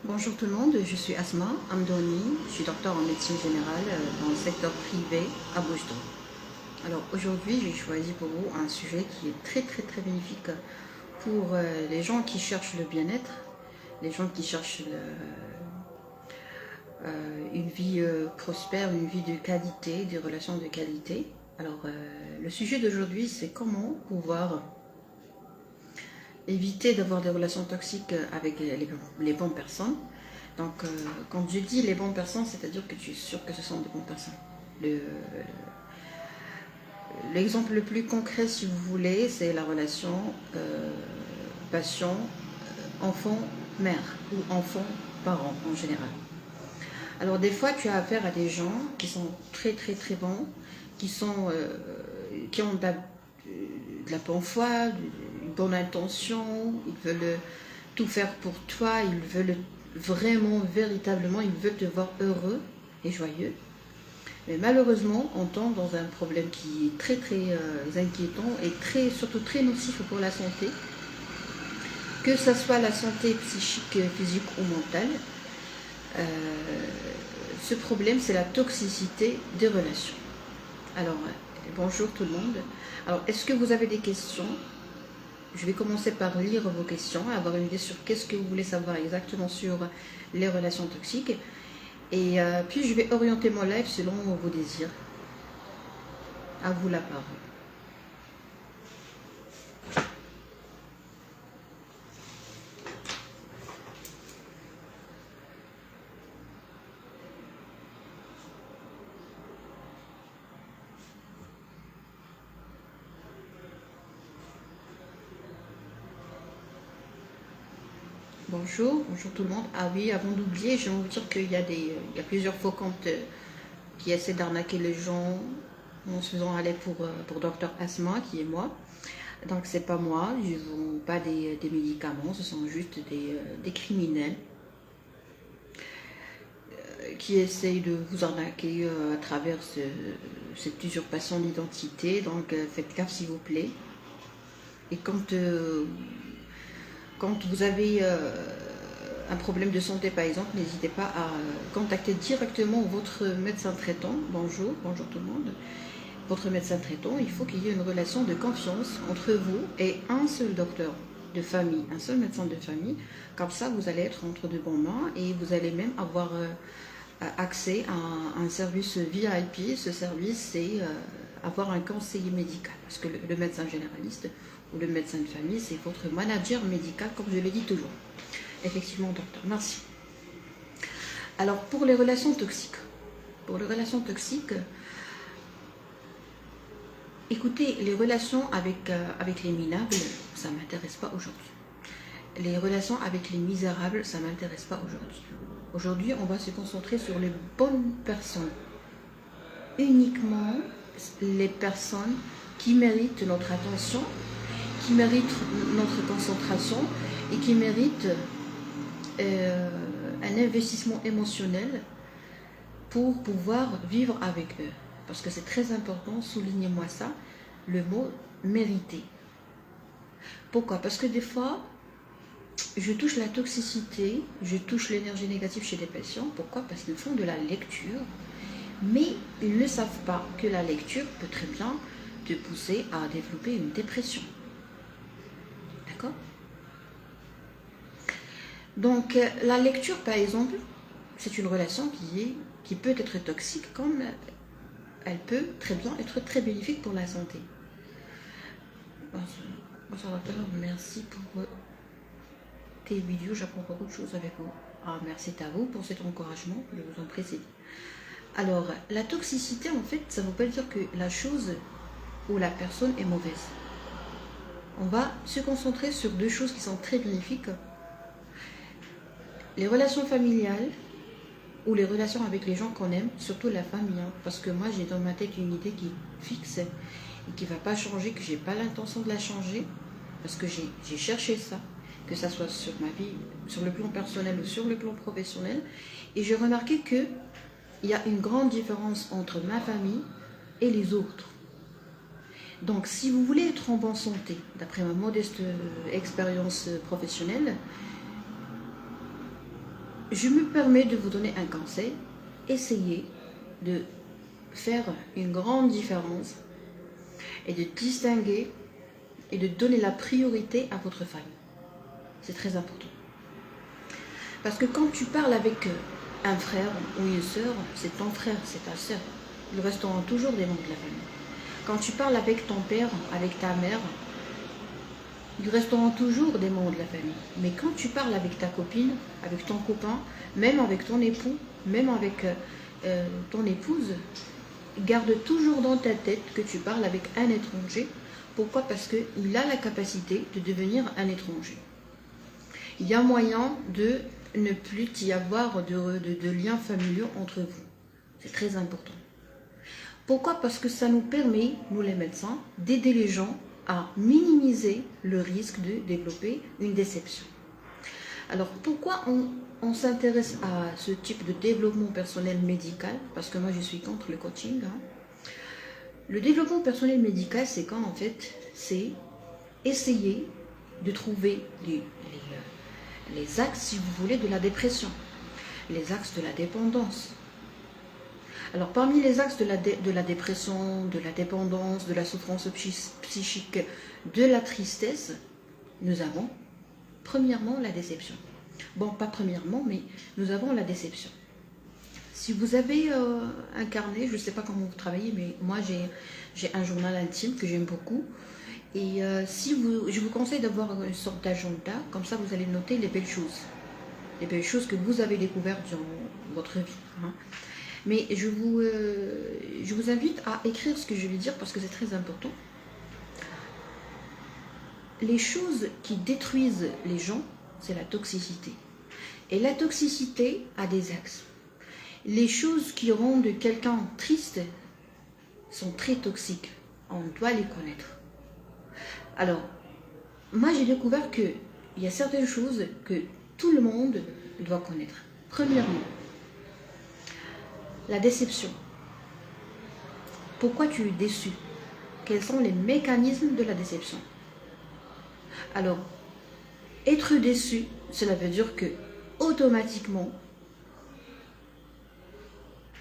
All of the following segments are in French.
Bonjour tout le monde, je suis Asma Amdoni, je suis docteur en médecine générale dans le secteur privé à Boucheton. Alors aujourd'hui j'ai choisi pour vous un sujet qui est très bénéfique pour les gens qui cherchent le bien-être, les gens qui cherchent une vie prospère, une vie de qualité, des relations de qualité. Alors le sujet d'aujourd'hui c'est comment pouvoir éviter d'avoir des relations toxiques avec les bonnes personnes. Donc, quand je dis les bonnes personnes, c'est-à-dire que tu es sûr que ce sont des bonnes personnes. L'exemple le plus concret, si vous voulez, c'est la relation patient, enfant-mère ou enfant-parent en général. Alors, des fois, tu as affaire à des gens qui sont très bons, qui ont de la bonne foi, une bonne intention, ils veulent tout faire pour toi, ils veulent vraiment, véritablement, ils veulent te voir heureux et joyeux. Mais malheureusement, on tombe dans un problème qui est très inquiétant et surtout très nocif pour la santé, que ce soit la santé psychique, physique ou mentale. Euh, Ce problème, c'est la toxicité des relations. Alors, bonjour tout le monde. Alors, est-ce que vous avez des questions? Je vais commencer par lire vos questions, avoir une idée sur qu'est-ce que vous voulez savoir exactement sur les relations toxiques. Et puis, je vais orienter mon live selon vos désirs. À vous la parole. Bonjour tout le monde. Ah oui, avant d'oublier, j'ai envie de dire qu'il y a plusieurs faux comptes qui essaient d'arnaquer les gens en se faisant aller pour Dr Asma, qui est moi. Donc c'est pas moi, je ne vends pas des médicaments, ce sont juste des criminels qui essayent de vous arnaquer à travers cette usurpation d'identité. Donc faites gaffe s'il vous plaît. Et quand vous avez un problème de santé par exemple, n'hésitez pas à contacter directement votre médecin traitant. Bonjour tout le monde. Votre médecin traitant, il faut qu'il y ait une relation de confiance entre vous et un seul docteur de famille, un seul médecin de famille. Comme ça, vous allez être entre de bonnes mains et vous allez même avoir accès à un service VIP. Ce service, c'est avoir un conseiller médical. Parce que le médecin généraliste ou le médecin de famille, c'est votre manager médical, comme je le dis toujours. Effectivement, docteur, merci. Alors, pour les relations toxiques, écoutez, les relations avec les minables, ça ne m'intéresse pas aujourd'hui. Les relations avec les misérables, ça ne m'intéresse pas aujourd'hui. Aujourd'hui, on va se concentrer sur les bonnes personnes. Uniquement les personnes qui méritent notre attention, qui méritent notre concentration et qui méritent un investissement émotionnel pour pouvoir vivre avec eux. Parce que c'est très important, soulignez-moi ça, le mot mériter. Pourquoi? Parce que des fois, je touche la toxicité, je touche l'énergie négative chez les patients. Pourquoi? Parce qu'ils font de la lecture, mais ils ne savent pas que la lecture peut très bien te pousser à développer une dépression. D'accord? Donc, la lecture, par exemple, c'est une relation qui peut être toxique comme elle peut très bien être très bénéfique pour la santé. Bonsoir docteur, merci pour tes vidéos, j'apprends beaucoup de choses avec vous. Ah, merci à vous pour cet encouragement, je vous en prie. Alors, la toxicité, en fait, ça ne veut pas dire que la chose ou la personne est mauvaise. On va se concentrer sur deux choses qui sont très bénéfiques. Les relations familiales ou les relations avec les gens qu'on aime, surtout la famille. Parce que moi, j'ai dans ma tête une idée qui est fixe et qui ne va pas changer, que je n'ai pas l'intention de la changer. Parce que j'ai cherché ça, que ça soit sur ma vie, sur le plan personnel ou sur le plan professionnel. Et j'ai remarqué qu'il y a une grande différence entre ma famille et les autres. Donc, si vous voulez être en bonne santé, d'après ma modeste expérience professionnelle, je me permets de vous donner un conseil. Essayez de faire une grande différence et de distinguer et de donner la priorité à votre famille. C'est très important. Parce que quand tu parles avec un frère ou une sœur, c'est ton frère, c'est ta sœur. Ils resteront toujours des membres de la famille. Quand tu parles avec ton père, avec ta mère, ils resteront toujours des membres de la famille. Mais quand tu parles avec ta copine, avec ton copain, même avec ton époux, même avec ton épouse, garde toujours dans ta tête que tu parles avec un étranger. Pourquoi? Parce qu'il a la capacité de devenir un étranger. Il y a moyen de ne plus y avoir de liens familiaux entre vous. C'est très important. Pourquoi? Parce que ça nous permet, nous les médecins, d'aider les gens à minimiser le risque de développer une déception. Alors pourquoi on s'intéresse à ce type de développement personnel médical? Parce que moi je suis contre le coaching. Le développement personnel médical, c'est quand en fait, c'est essayer de trouver les axes, si vous voulez, de la dépression, les axes de la dépendance. Alors parmi les axes de la dépression, de la dépendance, de la souffrance psychique, de la tristesse, nous avons premièrement la déception. Bon, pas premièrement, mais nous avons la déception. Si vous avez un carnet, je ne sais pas comment vous travaillez, mais moi j'ai un journal intime que j'aime beaucoup. Et je vous conseille d'avoir une sorte d'agenda, comme ça vous allez noter les belles choses que vous avez découvertes durant votre vie. Mais je vous invite à écrire ce que je vais dire parce que c'est très important. Les choses qui détruisent les gens, c'est la toxicité. Et la toxicité a des axes. Les choses qui rendent quelqu'un triste sont très toxiques. On doit les connaître. Alors, moi j'ai découvert qu'il y a certaines choses que tout le monde doit connaître. Premièrement, la déception. Pourquoi tu es déçu? Quels sont les mécanismes de la déception? Alors, être déçu, cela veut dire que automatiquement,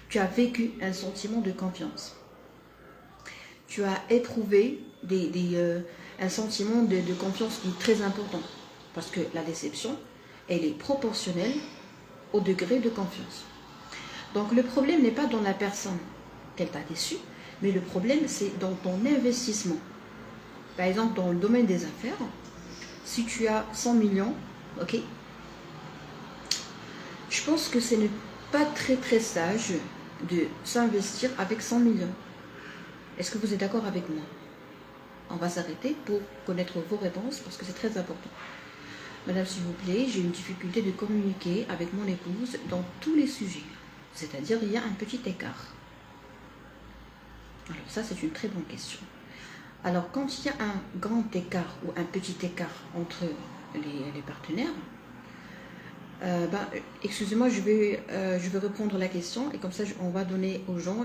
tu as vécu un sentiment de confiance. Tu as éprouvé un sentiment de confiance qui est très important. Parce que la déception, elle est proportionnelle au degré de confiance. Donc le problème n'est pas dans la personne qu'elle t'a déçu, mais le problème c'est dans ton investissement. Par exemple, dans le domaine des affaires, si tu as 100 millions, ok, je pense que ce n'est pas très sage de s'investir avec 100 millions. Est-ce que vous êtes d'accord avec moi? On va s'arrêter pour connaître vos réponses parce que c'est très important. Madame, s'il vous plaît, j'ai une difficulté de communiquer avec mon épouse dans tous les sujets. C'est-à-dire, il y a un petit écart. Alors ça, c'est une très bonne question. Alors, quand il y a un grand écart ou un petit écart entre les partenaires, excusez-moi, je vais répondre à la question et comme ça, on va donner aux gens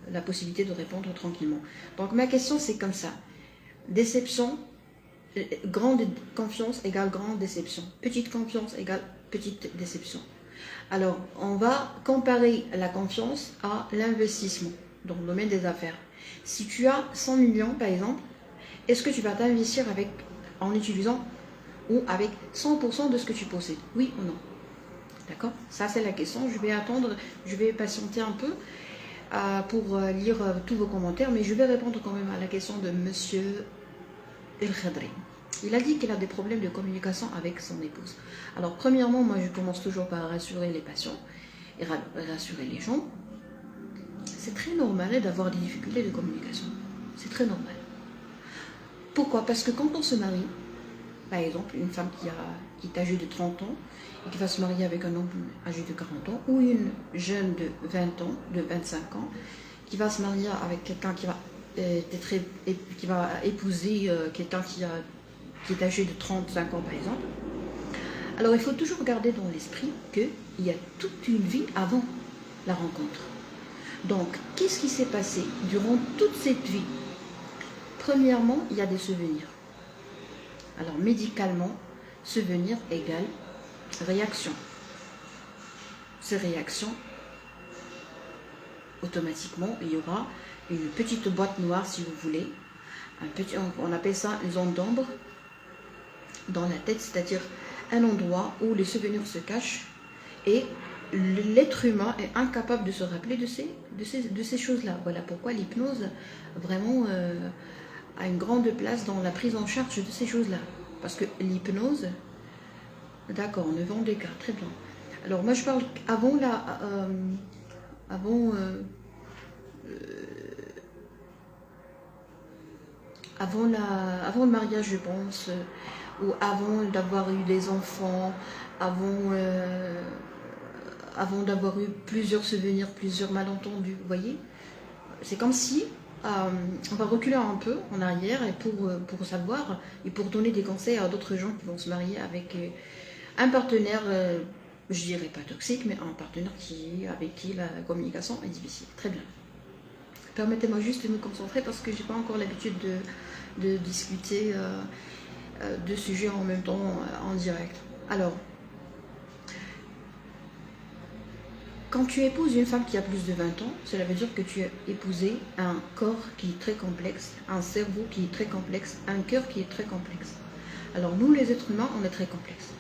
la possibilité de répondre tranquillement. Donc, ma question, c'est comme ça. Déception, grande confiance égale grande déception. Petite confiance égale petite déception. Alors, on va comparer la confiance à l'investissement dans le domaine des affaires. Si tu as 100 millions, par exemple, est-ce que tu vas t'investir en utilisant ou avec 100% de ce que tu possèdes? Oui ou non? D'accord? Ça, c'est la question. Je vais attendre, je vais patienter un peu pour lire tous vos commentaires, mais je vais répondre quand même à la question de Monsieur El Khadri. Il a dit qu'il a des problèmes de communication avec son épouse. Alors, premièrement, moi, je commence toujours par rassurer les patients et rassurer les gens. C'est très normal d'avoir des difficultés de communication. C'est très normal. Pourquoi? Parce que quand on se marie, par exemple, une femme qui est âgée de 30 ans et qui va se marier avec un homme âgé de 40 ans, ou une jeune de 20 ans, de 25 ans, qui va se marier avec quelqu'un qui va épouser quelqu'un qui est âgé de 35 ans par exemple. Alors il faut toujours garder dans l'esprit qu'il y a toute une vie avant la rencontre. Donc qu'est-ce qui s'est passé durant toute cette vie? Premièrement, il y a des souvenirs. Alors médicalement, souvenir égale réaction. ces réactions, automatiquement, il y aura une petite boîte noire, si vous voulez. On appelle ça une zone d'ombre dans la tête, c'est-à-dire un endroit où les souvenirs se cachent et l'être humain est incapable de se rappeler de ces choses-là. Voilà pourquoi l'hypnose vraiment a une grande place dans la prise en charge de ces choses-là. Parce que l'hypnose, d'accord, on ne vend des cas, très bien. Alors moi je parle avant avant le mariage, je pense, ou avant d'avoir eu des enfants, avant d'avoir eu plusieurs souvenirs, plusieurs malentendus, vous voyez. C'est comme si on va reculer un peu en arrière et pour savoir et pour donner des conseils à d'autres gens qui vont se marier avec un partenaire, je dirais pas toxique, mais un partenaire avec qui la communication est difficile. Très bien. Permettez-moi juste de me concentrer parce que j'ai pas encore l'habitude de discuter de sujets en même temps en direct. Alors, quand tu épouses une femme qui a plus de 20 ans, cela veut dire que tu as épousé un corps qui est très complexe, un cerveau qui est très complexe, un cœur qui est très complexe. Alors nous, les êtres humains, on est très complexes.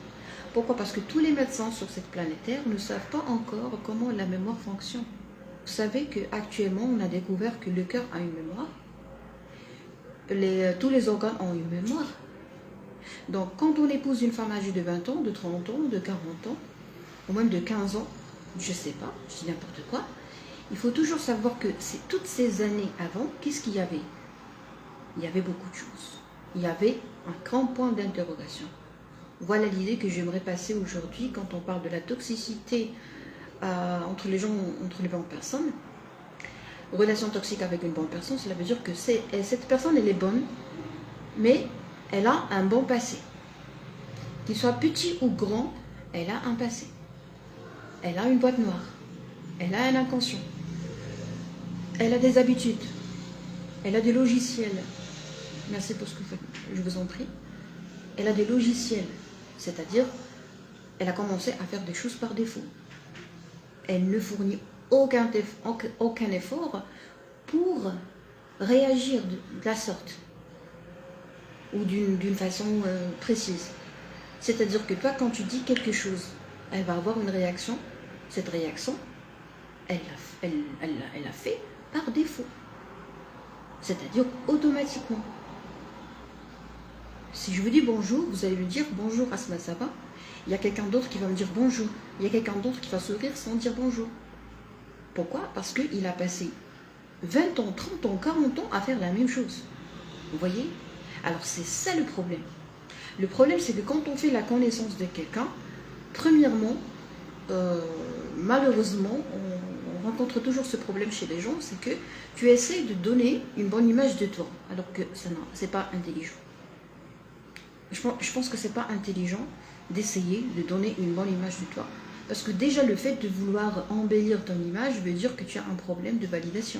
Pourquoi? Parce que tous les médecins sur cette planète Terre ne savent pas encore comment la mémoire fonctionne. Vous savez qu'actuellement, on a découvert que le cœur a une mémoire, tous les organes ont une mémoire. Donc, quand on épouse une femme âgée de 20 ans, de 30 ans, de 40 ans, ou même de 15 ans, je ne sais pas, je dis n'importe quoi, il faut toujours savoir que c'est toutes ces années avant, qu'est-ce qu'il y avait? Il y avait beaucoup de choses. Il y avait un grand point d'interrogation. Voilà l'idée que j'aimerais passer aujourd'hui quand on parle de la toxicité entre les gens, entre les bonnes personnes. Relation toxique avec une bonne personne, cela veut dire que cette personne, elle est bonne, mais elle a un bon passé. Qu'il soit petit ou grand, elle a un passé. Elle a une boîte noire. Elle a un inconscient. Elle a des habitudes. Elle a des logiciels. Merci pour ce que vous faites, je vous en prie. Elle a des logiciels, c'est-à-dire, elle a commencé à faire des choses par défaut. Elle ne fournit aucun effort pour réagir de la sorte ou d'une façon précise. C'est-à-dire que toi, quand tu dis quelque chose, elle va avoir une réaction. Cette réaction, elle l'a fait par défaut. C'est-à-dire automatiquement. Si je vous dis bonjour, vous allez me dire bonjour Asma, ça va? Il y a quelqu'un d'autre qui va me dire bonjour. Il y a quelqu'un d'autre qui va sourire sans dire bonjour. Pourquoi? Parce qu'il a passé 20 ans, 30 ans, 40 ans à faire la même chose. Vous voyez? Alors c'est ça le problème. Le problème, c'est que quand on fait la connaissance de quelqu'un, premièrement, malheureusement, on rencontre toujours ce problème chez les gens, c'est que tu essaies de donner une bonne image de toi, alors que ça c'est pas intelligent. Je pense que c'est pas intelligent d'essayer de donner une bonne image de toi. Parce que déjà le fait de vouloir embellir ton image veut dire que tu as un problème de validation.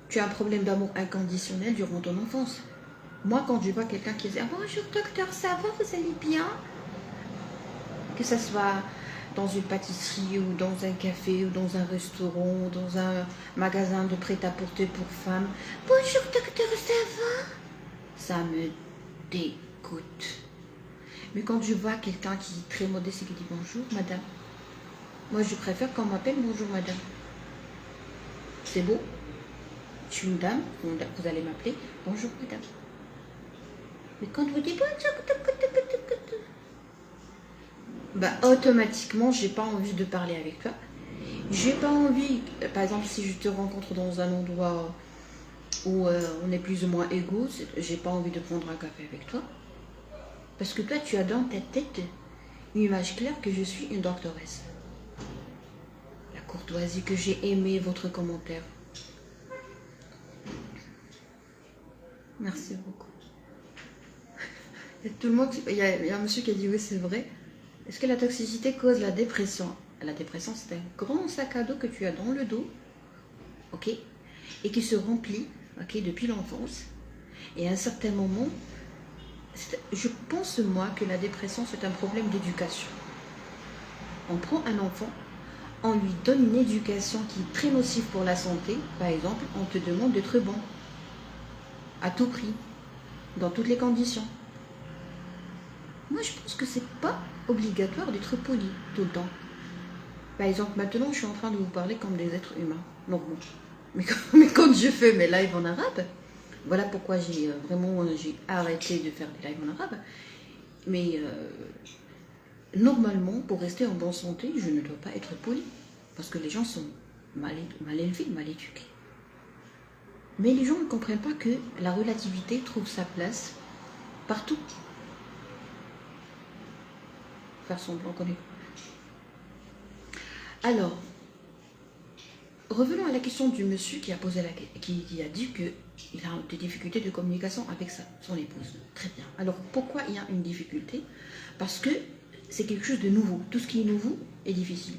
Tu as un problème d'amour inconditionnel durant ton enfance. Moi, quand je vois quelqu'un qui dit « Bonjour docteur, ça va, vous allez bien ?» Que ce soit dans une pâtisserie ou dans un café ou dans un restaurant ou dans un magasin de prêt-à-porter pour femmes. « Bonjour docteur, ça va ?» Ça me dégoûte. Mais quand je vois quelqu'un qui est très modeste et qui dit bonjour madame, moi je préfère qu'on m'appelle bonjour madame. C'est beau. Je suis une dame, vous allez m'appeler bonjour madame. Mais quand vous dites bah automatiquement j'ai pas envie de parler avec toi. J'ai pas envie, par exemple si je te rencontre dans un endroit où on est plus ou moins égaux, j'ai pas envie de prendre un café avec toi. Parce que toi, tu as dans ta tête une image claire que je suis une doctoresse. La courtoisie que j'ai aimé votre commentaire. Merci beaucoup. Tout le monde, il y a un monsieur qui a dit oui, c'est vrai. Est-ce que la toxicité cause la dépression? La dépression, c'est un grand sac à dos que tu as dans le dos, ok, et qui se remplit, ok, depuis l'enfance. Et à un certain moment, je pense moi que la dépression c'est un problème d'éducation. On prend un enfant, on lui donne une éducation qui est très nocive pour la santé. Par exemple, on te demande d'être bon, à tout prix, dans toutes les conditions. Moi, je pense que c'est pas obligatoire d'être poli tout le temps. Par exemple, maintenant, je suis en train de vous parler comme des êtres humains, normaux. Mais quand je fais mes lives en arabe, voilà pourquoi j'ai arrêté de faire des lives en arabe. Mais normalement, pour rester en bonne santé, je ne dois pas être poli. Parce que les gens sont mal élevés, mal éduqués. Mais les gens ne comprennent pas que la relativité trouve sa place partout. Faire semblant qu'on est. Alors, revenons à la question du monsieur qui a dit qu'il a des difficultés de communication avec son épouse. Très bien. Alors, pourquoi il y a une difficulté? Parce que c'est quelque chose de nouveau. Tout ce qui est nouveau est difficile.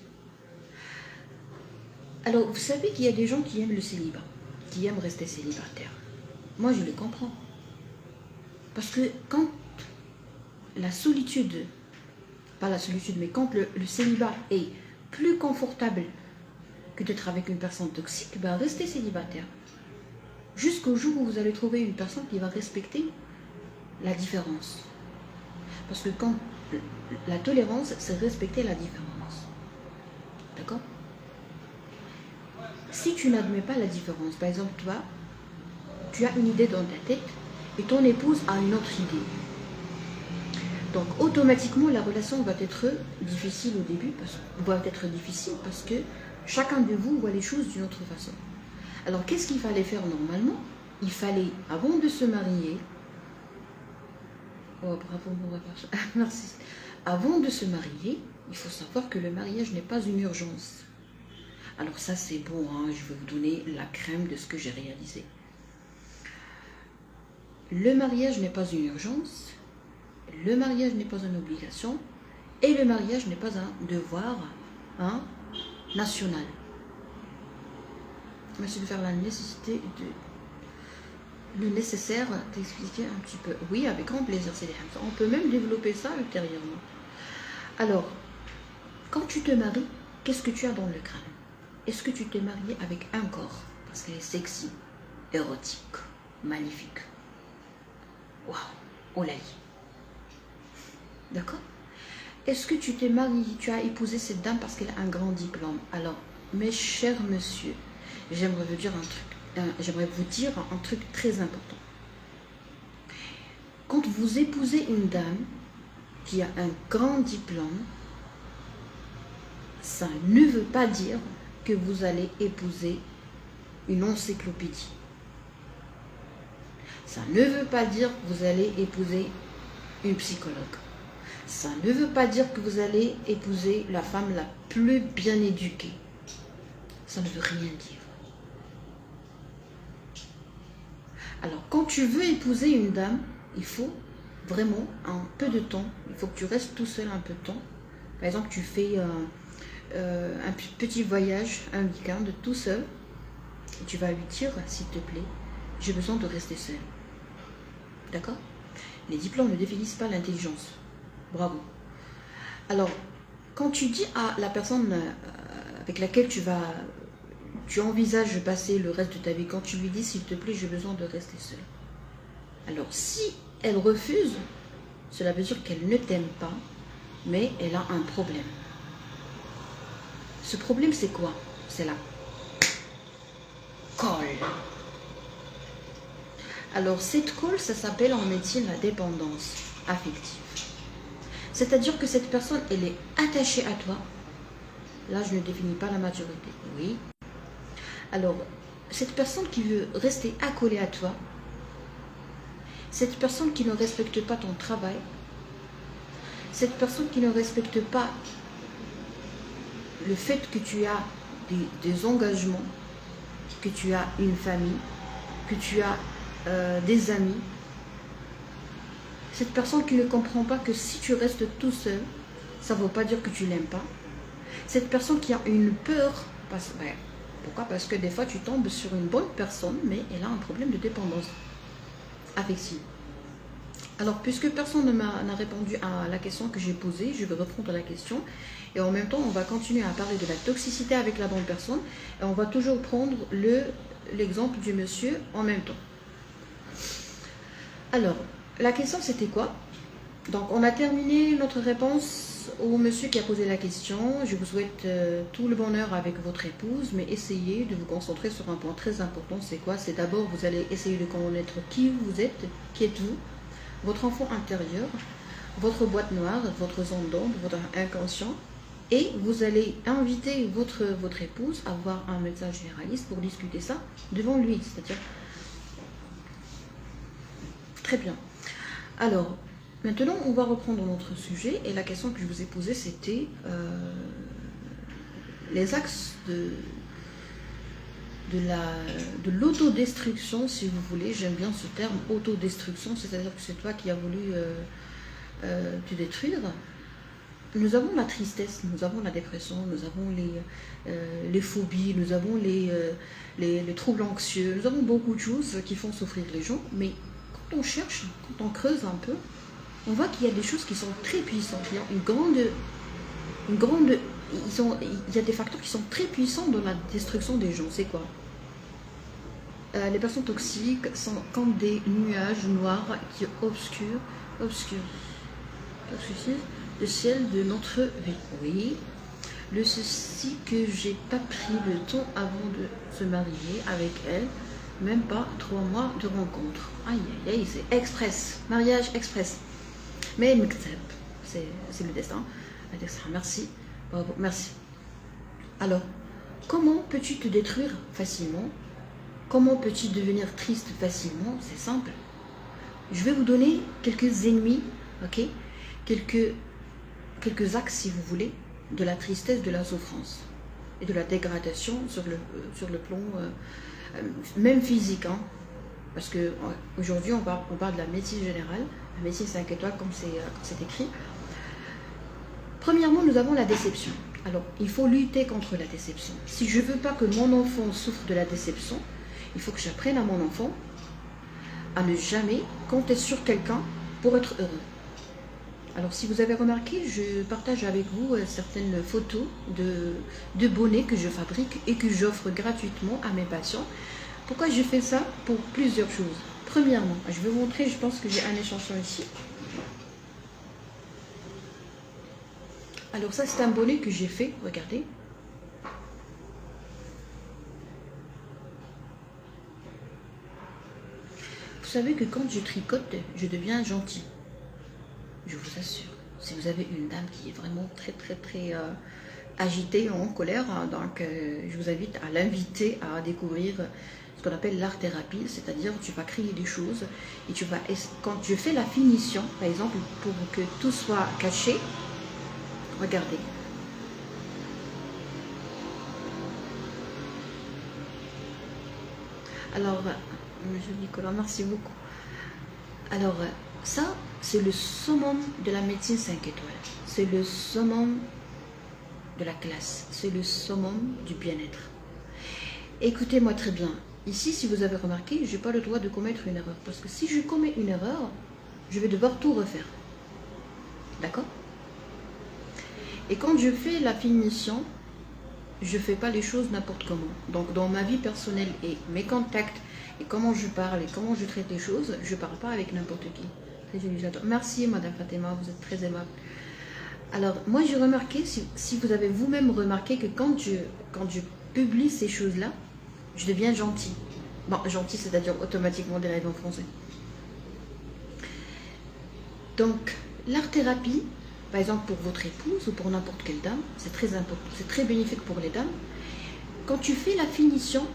Alors, vous savez qu'il y a des gens qui aiment le célibat, qui aiment rester célibataires. Moi, je le comprends. Parce que quand la solitude, pas la solitude, mais quand le célibat est plus confortable que d'être avec une personne toxique, ben restez célibataire. Jusqu'au jour où vous allez trouver une personne qui va respecter la différence. Parce que quand la tolérance, c'est respecter la différence. D'accord? Si tu n'admets pas la différence, par exemple, toi, tu as une idée dans ta tête et ton épouse a une autre idée. Donc, automatiquement, la relation va être difficile au début, parce que chacun de vous voit les choses d'une autre façon. Alors, qu'est-ce qu'il fallait faire normalement? Il fallait, avant de se marier, oh bravo mon repas, merci. Avant de se marier, il faut savoir que le mariage n'est pas une urgence. Alors ça c'est bon, hein, je vais vous donner la crème de ce que j'ai réalisé. Le mariage n'est pas une urgence, le mariage n'est pas une obligation, et le mariage n'est pas un devoir national. Merci de faire le nécessaire d'expliquer un petit peu. Oui, avec grand plaisir, c'est les Hamza. On peut même développer ça ultérieurement. Alors, quand tu te maries, qu'est-ce que tu as dans le crâne? Est-ce que tu t'es marié avec un corps? Parce qu'elle est sexy, érotique, magnifique. Waouh, on l'a dit. D'accord? Est-ce que tu t'es marié, tu as épousé cette dame parce qu'elle a un grand diplôme? Alors, mes chers messieurs, j'aimerais vous dire un truc très important. Quand vous épousez une dame qui a un grand diplôme, ça ne veut pas dire que vous allez épouser une encyclopédie. Ça ne veut pas dire que vous allez épouser une psychologue. Ça ne veut pas dire que vous allez épouser la femme la plus bien éduquée. Ça ne veut rien dire. Alors, quand tu veux épouser une dame, il faut vraiment un peu de temps. Il faut que tu restes tout seul un peu de temps. Par exemple, tu fais un petit voyage, un week-end tout seul. Et tu vas lui dire, s'il te plaît, j'ai besoin de rester seul. D'accord? Les diplômes ne définissent pas l'intelligence. Bravo. Alors, quand tu dis à la personne avec laquelle tu envisages de passer le reste de ta vie, quand tu lui dis, s'il te plaît, j'ai besoin de rester seul. Alors, si elle refuse, cela veut dire qu'elle ne t'aime pas, mais elle a un problème. Ce problème, c'est quoi? C'est la colle. Alors, cette colle, ça s'appelle en médecine la dépendance affective. C'est-à-dire que cette personne, elle est attachée à toi. Là, je ne définis pas la maturité. Oui. Alors, cette personne qui veut rester accolée à toi, cette personne qui ne respecte pas ton travail, cette personne qui ne respecte pas le fait que tu as des engagements, que tu as une famille, que tu as des amis, cette personne qui ne comprend pas que si tu restes tout seul, ça ne veut pas dire que tu l'aimes pas, cette personne qui a une peur, pourquoi? Parce que des fois tu tombes sur une bonne personne, mais elle a un problème de dépendance affective. Alors, puisque personne n'a répondu à la question que j'ai posée, je vais reprendre la question. Et en même temps, on va continuer à parler de la toxicité avec la bonne personne. Et on va toujours prendre l'exemple du monsieur en même temps. Alors, la question c'était quoi? Donc, on a terminé notre réponse au monsieur qui a posé la question. Je vous souhaite tout le bonheur avec votre épouse, mais essayez de vous concentrer sur un point très important. C'est quoi? C'est d'abord, vous allez essayer de connaître qui vous êtes, qui êtes-vous, votre enfant intérieur, votre boîte noire, votre zone d'ombre, votre inconscient. Et vous allez inviter votre épouse à voir un médecin généraliste pour discuter ça devant lui. C'est-à-dire, très bien. Alors, maintenant, on va reprendre notre sujet. Et la question que je vous ai posée, c'était les axes de l'autodestruction, si vous voulez. J'aime bien ce terme, autodestruction, c'est-à-dire que c'est toi qui as voulu te détruire. Nous avons la tristesse, nous avons la dépression, nous avons les phobies, nous avons les troubles anxieux, nous avons beaucoup de choses qui font souffrir les gens, mais quand on cherche, quand on creuse un peu, on voit qu'il y a des choses qui sont très puissantes. Il y a des facteurs qui sont très puissants dans la destruction des gens. C'est quoi? Les personnes toxiques sont comme des nuages noirs qui obscurent le ciel de notre vie. Oui. Le ceci que j'ai pas pris le temps avant de se marier avec elle, même pas 3 mois de rencontre. Aïe aïe aïe, c'est express, mariage express. Mais c'est le destin. Merci, bravo, merci. Alors, comment peux-tu te détruire facilement? Comment peux-tu devenir triste facilement? C'est simple. Je vais vous donner quelques ennemis, ok? Quelques axes, si vous voulez, de la tristesse, de la souffrance et de la dégradation sur le plan même physique, hein, parce que aujourd'hui on parle de la médecine générale, la médecine 5 étoiles comme c'est écrit. Premièrement, nous avons la déception. Alors, il faut lutter contre la déception. Si je ne veux pas que mon enfant souffre de la déception, il faut que j'apprenne à mon enfant à ne jamais compter sur quelqu'un pour être heureux. Alors, si vous avez remarqué, je partage avec vous certaines photos de bonnets que je fabrique et que j'offre gratuitement à mes patients. Pourquoi je fais ça? Pour plusieurs choses. Premièrement, je vais vous montrer, je pense que j'ai un échantillon ici. Alors ça, c'est un bonnet que j'ai fait, regardez. Vous savez que quand je tricote, je deviens gentil. Je vous assure. Si vous avez une dame qui est vraiment très agitée, en colère, donc je vous invite à l'inviter à découvrir ce qu'on appelle l'art-thérapie, c'est-à-dire tu vas créer des choses et tu vas, quand je fais la finition, par exemple, pour que tout soit caché, regardez. Alors, monsieur Nicolas, merci beaucoup. Alors, ça, c'est le summum de la médecine 5 étoiles. C'est le summum de la classe. C'est le summum du bien-être. Écoutez-moi très bien. Ici, si vous avez remarqué, je n'ai pas le droit de commettre une erreur. Parce que si je commets une erreur, je vais devoir tout refaire. D'accord? Et quand je fais la finition, je ne fais pas les choses n'importe comment. Donc, dans ma vie personnelle et mes contacts, et comment je parle, et comment je traite les choses, je ne parle pas avec n'importe qui. Très joli, j'adore. Merci, Madame Fatima, vous êtes très aimable. Alors, moi, j'ai remarqué, si vous avez vous-même remarqué que quand je publie ces choses-là, je deviens gentil. Bon, gentil, c'est-à-dire automatiquement des rêves en français. Donc, l'art-thérapie, par exemple pour votre épouse ou pour n'importe quelle dame, c'est très important, c'est très bénéfique pour les dames. Quand tu fais la finition,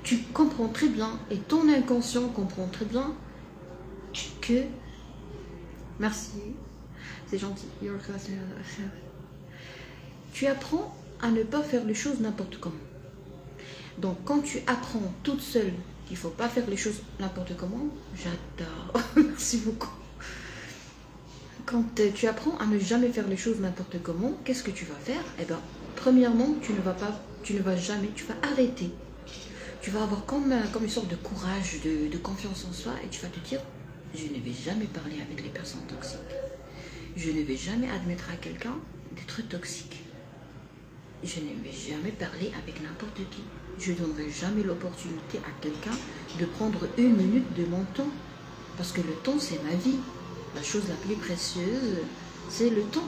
tu comprends très bien, et ton inconscient comprend très bien que... Merci, c'est gentil. Tu apprends à ne pas faire les choses n'importe comment. Donc quand tu apprends toute seule qu'il ne faut pas faire les choses n'importe comment, j'adore, merci beaucoup. Quand tu apprends à ne jamais faire les choses n'importe comment, qu'est-ce que tu vas faire? Eh bien, premièrement, tu ne vas jamais, tu vas arrêter. tu vas avoir comme une sorte de courage, de confiance en soi, et tu vas te dire, je ne vais jamais parler avec les personnes toxiques. Je ne vais jamais admettre à quelqu'un d'être toxique. Je ne vais jamais parler avec n'importe qui. Je ne donnerai jamais l'opportunité à quelqu'un de prendre 1 minute de mon temps. Parce que le temps, c'est ma vie. La chose la plus précieuse, c'est le temps.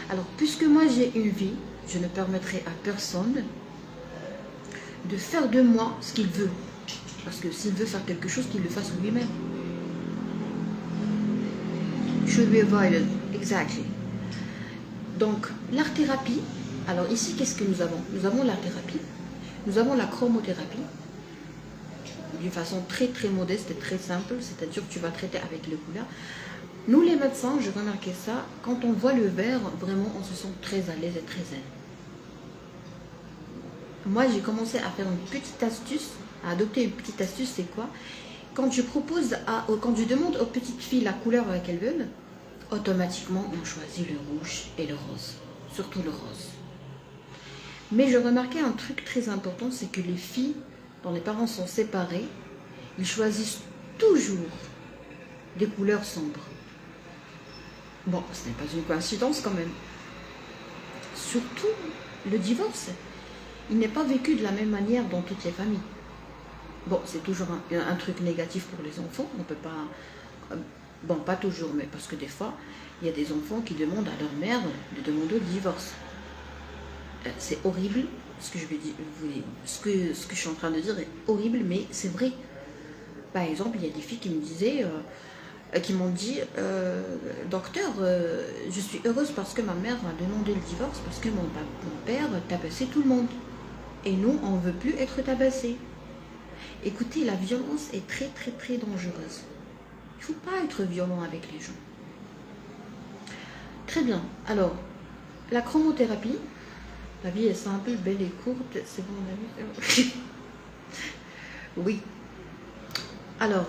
Alors, puisque moi j'ai une vie, je ne permettrai à personne de faire de moi ce qu'il veut. Parce que s'il veut faire quelque chose, qu'il le fasse lui-même. Should be avoided, exactly. Donc, l'art-thérapie, alors ici, qu'est-ce que nous avons? Nous avons l'art-thérapie, nous avons la chromothérapie, d'une façon très très modeste et très simple, c'est-à-dire que tu vas traiter avec les couleurs. Nous les médecins, j'ai remarqué ça, quand on voit le vert, vraiment on se sent très à l'aise et très zen. Moi j'ai commencé à faire une petite astuce, à adopter une petite astuce, c'est quoi? Quand je demande aux petites filles la couleur qu'elles veulent, automatiquement on choisit le rouge et le rose, surtout le rose. Mais je remarquais un truc très important, c'est que les filles dont les parents sont séparés, ils choisissent toujours des couleurs sombres. Bon, ce n'est pas une coïncidence quand même. Surtout, le divorce, il n'est pas vécu de la même manière dans toutes les familles. Bon, c'est toujours un truc négatif pour les enfants, on ne peut pas... Bon, pas toujours, mais parce que des fois, il y a des enfants qui demandent à leur mère de demander le divorce. C'est horrible, ce que je suis en train de dire est horrible, mais c'est vrai. Par exemple, il y a des filles qui me disaient, qui m'ont dit, docteur, je suis heureuse parce que ma mère a demandé le divorce parce que mon père tabassait tout le monde. Et nous, on ne veut plus être tabassés. Écoutez, la violence est très très très dangereuse. Il ne faut pas être violent avec les gens. Très bien. Alors, la chromothérapie, la vie est simple, belle et courte. C'est bon, on a vu. Oui. Alors,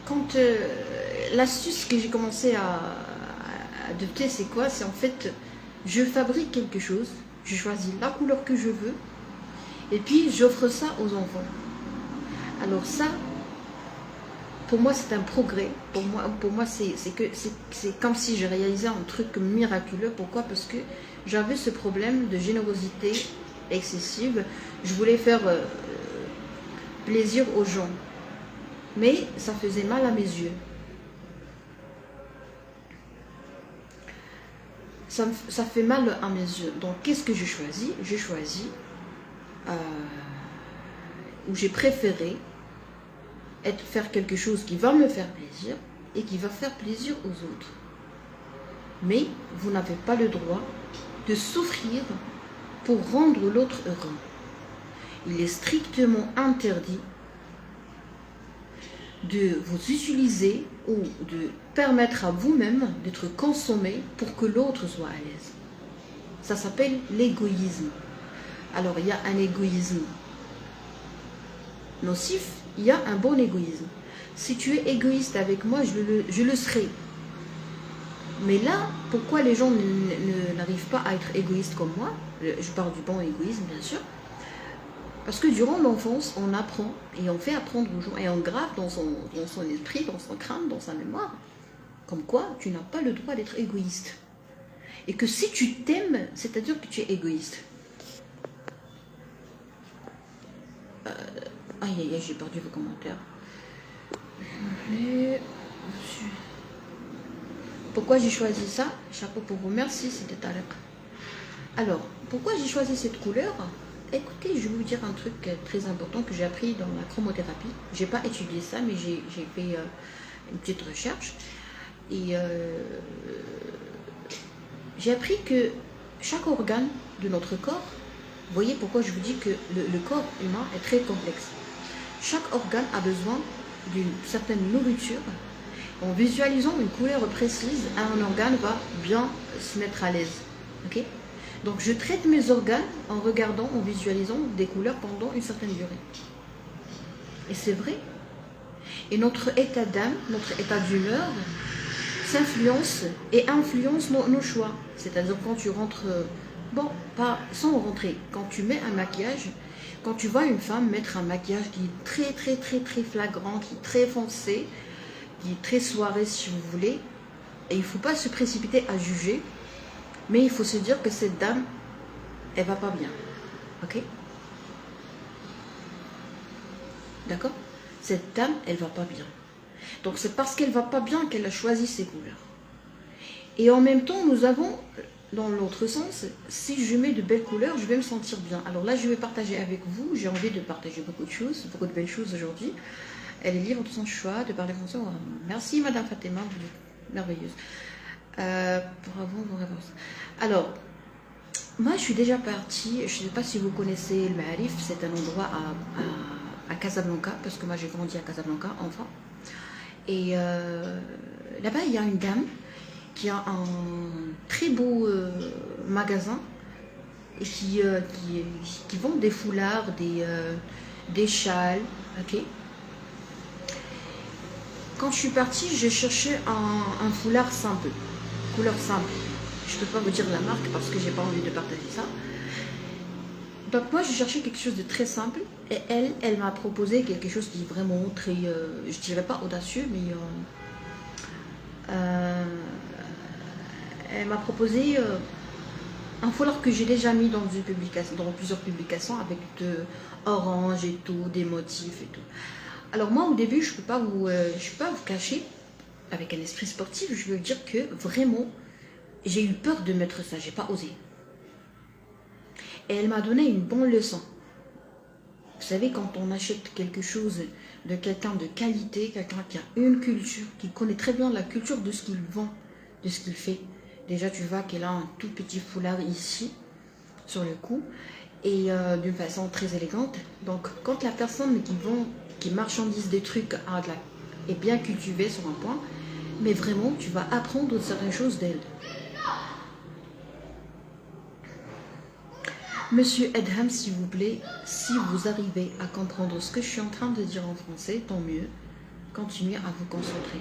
quand l'astuce que j'ai commencé à adopter, c'est quoi? C'est en fait, je fabrique quelque chose, je choisis la couleur que je veux, et puis j'offre ça aux enfants. Alors ça, pour moi, c'est un progrès. Pour moi c'est comme si j'ai réalisé un truc miraculeux. Pourquoi? Parce que j'avais ce problème de générosité excessive. Je voulais faire plaisir aux gens. Mais ça faisait mal à mes yeux. Ça fait mal à mes yeux. Donc, qu'est-ce que j'ai choisi? J'ai choisi, ou j'ai préféré, faire quelque chose qui va me faire plaisir et qui va faire plaisir aux autres. Mais vous n'avez pas le droit de souffrir pour rendre l'autre heureux. Il est strictement interdit de vous utiliser ou de permettre à vous-même d'être consommé pour que l'autre soit à l'aise. Ça s'appelle l'égoïsme. Alors, il y a un égoïsme nocif, il y a un bon égoïsme. Si tu es égoïste avec moi, je le serai. Mais là, pourquoi les gens n'arrivent pas à être égoïstes comme moi? Je parle du bon égoïsme, bien sûr. Parce que durant l'enfance, on apprend et on fait apprendre aux gens et on grave dans son esprit, dans son crâne, dans sa mémoire, comme quoi tu n'as pas le droit d'être égoïste. Et que si tu t'aimes, c'est-à-dire que tu es égoïste. Aïe aïe aïe, j'ai perdu vos commentaires. Pourquoi j'ai choisi ça? Chapeau pour vous, merci, c'était Tarek. Alors, pourquoi j'ai choisi cette couleur? Écoutez, je vais vous dire un truc très important que j'ai appris dans la chromothérapie. Je n'ai pas étudié ça, mais j'ai fait une petite recherche. Et j'ai appris que chaque organe de notre corps, vous voyez pourquoi je vous dis que le corps humain est très complexe. Chaque organe a besoin d'une certaine nourriture. En visualisant une couleur précise, un organe va bien se mettre à l'aise. Okay? Donc je traite mes organes en regardant, en visualisant des couleurs pendant une certaine durée. Et c'est vrai. Et notre état d'âme, notre état d'humeur s'influence et influence nos choix. C'est-à-dire quand tu rentres Bon, pas sans rentrer. Quand tu mets un maquillage, quand tu vois une femme mettre un maquillage qui est très très très très flagrant, qui est très foncé, qui est très soirée si vous voulez, et il ne faut pas se précipiter à juger, mais il faut se dire que cette dame, elle va pas bien. Ok? D'accord? Cette dame, elle va pas bien. Donc c'est parce qu'elle va pas bien qu'elle a choisi ces couleurs. Et en même temps, nous avons, dans l'autre sens, si je mets de belles couleurs, je vais me sentir bien. Alors là, je vais partager avec vous, j'ai envie de partager beaucoup de choses, beaucoup de belles choses aujourd'hui. Elle est libre de son choix, de parler français. Oh, merci Madame Fatima, vous êtes merveilleuse. Bravo vos réponses. Alors, moi je suis déjà partie, je ne sais pas si vous connaissez le Ma'arif, c'est un endroit à Casablanca, parce que moi j'ai grandi à Casablanca, enfant. Et là-bas, il y a une dame qui a un très beau magasin et qui vend des foulards, des châles. Ok. Quand je suis partie, j'ai cherché un foulard simple, couleur simple. Je ne peux pas vous dire la marque parce que j'ai pas envie de partager ça. Donc moi, j'ai cherché quelque chose de très simple et elle m'a proposé quelque chose qui est vraiment très, je dirais pas audacieux, mais elle m'a proposé un foulard que j'ai déjà mis dans plusieurs publications avec de orange et tout, des motifs et tout. Alors moi, au début, je ne peux pas vous cacher, avec un esprit sportif, je veux dire que vraiment, j'ai eu peur de mettre ça, j'ai pas osé. Et elle m'a donné une bonne leçon. Vous savez, quand on achète quelque chose de quelqu'un de qualité, quelqu'un qui a une culture, qui connaît très bien la culture de ce qu'il vend, de ce qu'il fait. Déjà, tu vois qu'elle a un tout petit foulard ici, sur le cou, et d'une façon très élégante. Donc, quand la personne qui marchandise des trucs est bien cultivée sur un point, mais vraiment, tu vas apprendre certaines choses d'elle. Monsieur Edham, s'il vous plaît, si vous arrivez à comprendre ce que je suis en train de dire en français, tant mieux. Continuez à vous concentrer.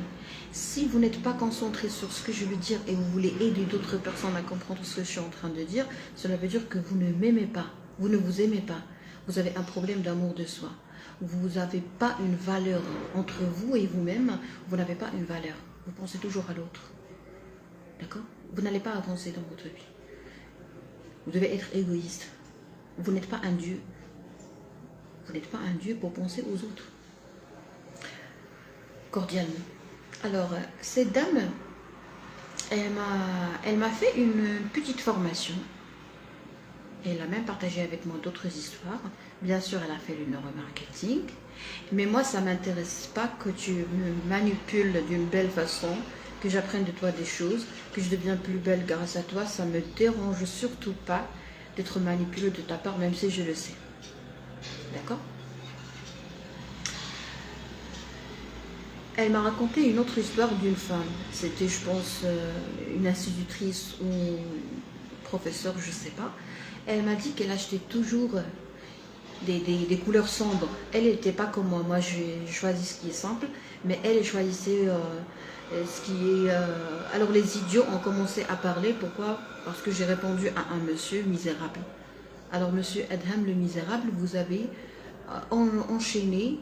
Si vous n'êtes pas concentré sur ce que je veux dire et vous voulez aider d'autres personnes à comprendre ce que je suis en train de dire, cela veut dire que vous ne m'aimez pas, vous ne vous aimez pas. Vous avez un problème d'amour de soi. Vous n'avez pas une valeur entre vous et vous-même, vous n'avez pas une valeur. Vous pensez toujours à l'autre. D'accord? Vous n'allez pas avancer dans votre vie. Vous devez être égoïste. Vous n'êtes pas un Dieu. Vous n'êtes pas un Dieu pour penser aux autres. Cordialement. Alors, cette dame, elle m'a fait une petite formation. Elle a même partagé avec moi d'autres histoires. Bien sûr, elle a fait le neuromarketing. Mais moi, ça ne m'intéresse pas que tu me manipules d'une belle façon, que j'apprenne de toi des choses, que je devienne plus belle grâce à toi. Ça ne me dérange surtout pas d'être manipulée de ta part, même si je le sais. D'accord? Elle m'a raconté une autre histoire d'une femme. C'était, je pense, une institutrice ou professeure, je ne sais pas. Elle m'a dit qu'elle achetait toujours des couleurs sombres. Elle n'était pas comme moi. Moi, j'ai choisi ce qui est simple, mais elle choisissait ce qui est... Alors, les idiots ont commencé à parler. Pourquoi? Parce que j'ai répondu à un monsieur misérable. Alors, monsieur Edham, le misérable, vous avez enchaîné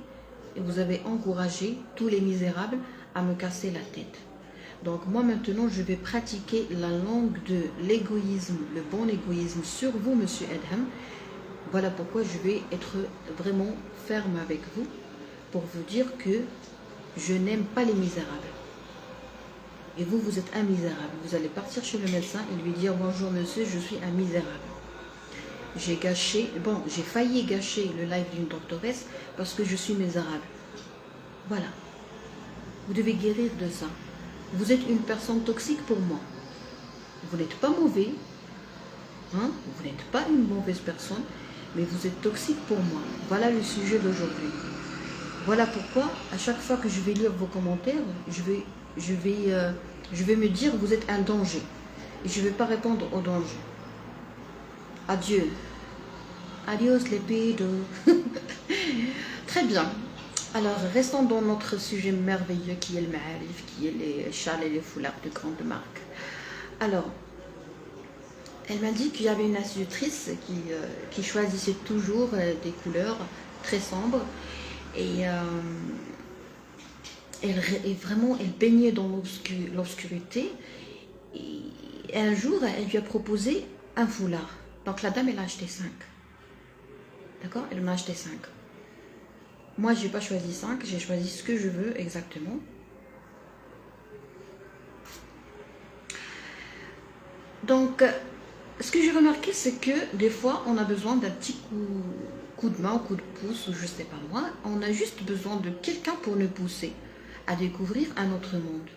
et vous avez encouragé tous les misérables à me casser la tête. Donc moi maintenant je vais pratiquer la langue de l'égoïsme, le bon égoïsme sur vous monsieur Edham. Voilà pourquoi je vais être vraiment ferme avec vous pour vous dire que je n'aime pas les misérables. Et vous, vous êtes un misérable. Vous allez partir chez le médecin et lui dire bonjour monsieur, je suis un misérable. J'ai failli gâcher le live d'une doctoresse parce que je suis misérable. Voilà. Vous devez guérir de ça. Vous êtes une personne toxique pour moi. Vous n'êtes pas mauvais. Hein? Vous n'êtes pas une mauvaise personne, mais vous êtes toxique pour moi. Voilà le sujet d'aujourd'hui. Voilà pourquoi, à chaque fois que je vais lire vos commentaires, je vais me dire vous êtes un danger. Et je ne vais pas répondre au danger. Adieu. Adios les pédos. Très bien. Alors, restons dans notre sujet merveilleux qui est le ma'arif, qui est les châles et les foulards de grande marque. Alors, Elle m'a dit qu'il y avait une institutrice qui choisissait toujours des couleurs très sombres. Et vraiment, elle baignait dans l'obscurité. Et un jour, elle lui a proposé un foulard. Donc la dame, elle a acheté 5. D'accord? Elle en a acheté 5. Moi, je n'ai pas choisi 5, j'ai choisi ce que je veux exactement. Donc, ce que j'ai remarqué, c'est que des fois, on a besoin d'un petit coup de main, coup de pouce, ou je sais pas moi. On a juste besoin de quelqu'un pour nous pousser à découvrir un autre monde.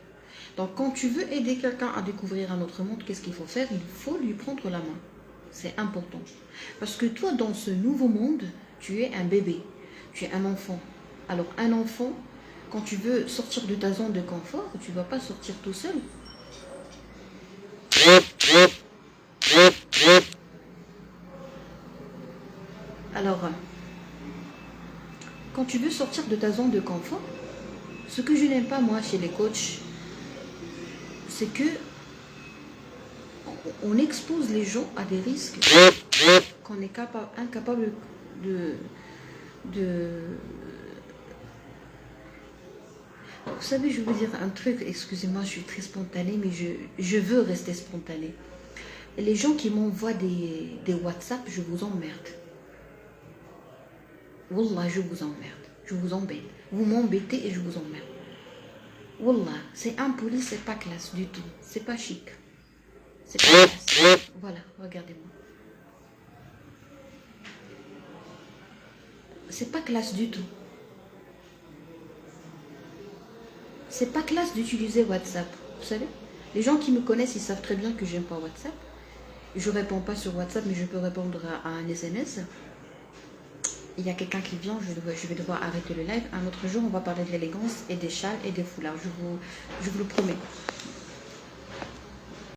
Donc, quand tu veux aider quelqu'un à découvrir un autre monde, qu'est-ce qu'il faut faire? Il faut lui prendre la main. C'est important. Parce que toi, dans ce nouveau monde, tu es un bébé, tu es un enfant. Alors, un enfant, quand tu veux sortir de ta zone de confort, tu ne vas pas sortir tout seul. Alors, quand tu veux sortir de ta zone de confort, ce que je n'aime pas, moi, chez les coachs, c'est que on expose les gens à des risques qu'on est incapable de... Vous savez, je vais vous dire un truc, excusez-moi, je suis très spontanée, mais je veux rester spontanée. Les gens qui m'envoient des WhatsApp, je vous emmerde. Wallah, je vous emmerde. Je vous embête. Vous m'embêtez et je vous emmerde. Wallah, c'est impoli, c'est pas classe du tout. C'est pas chic. C'est pas classe. Voilà, regardez-moi. C'est pas classe du tout. C'est pas classe d'utiliser WhatsApp. Vous savez, les gens qui me connaissent, ils savent très bien que j'aime pas WhatsApp. Je réponds pas sur WhatsApp, mais je peux répondre à un SMS. Il y a quelqu'un qui vient, je vais devoir arrêter le live. Un autre jour, on va parler de l'élégance et des châles et des foulards. Je vous le promets.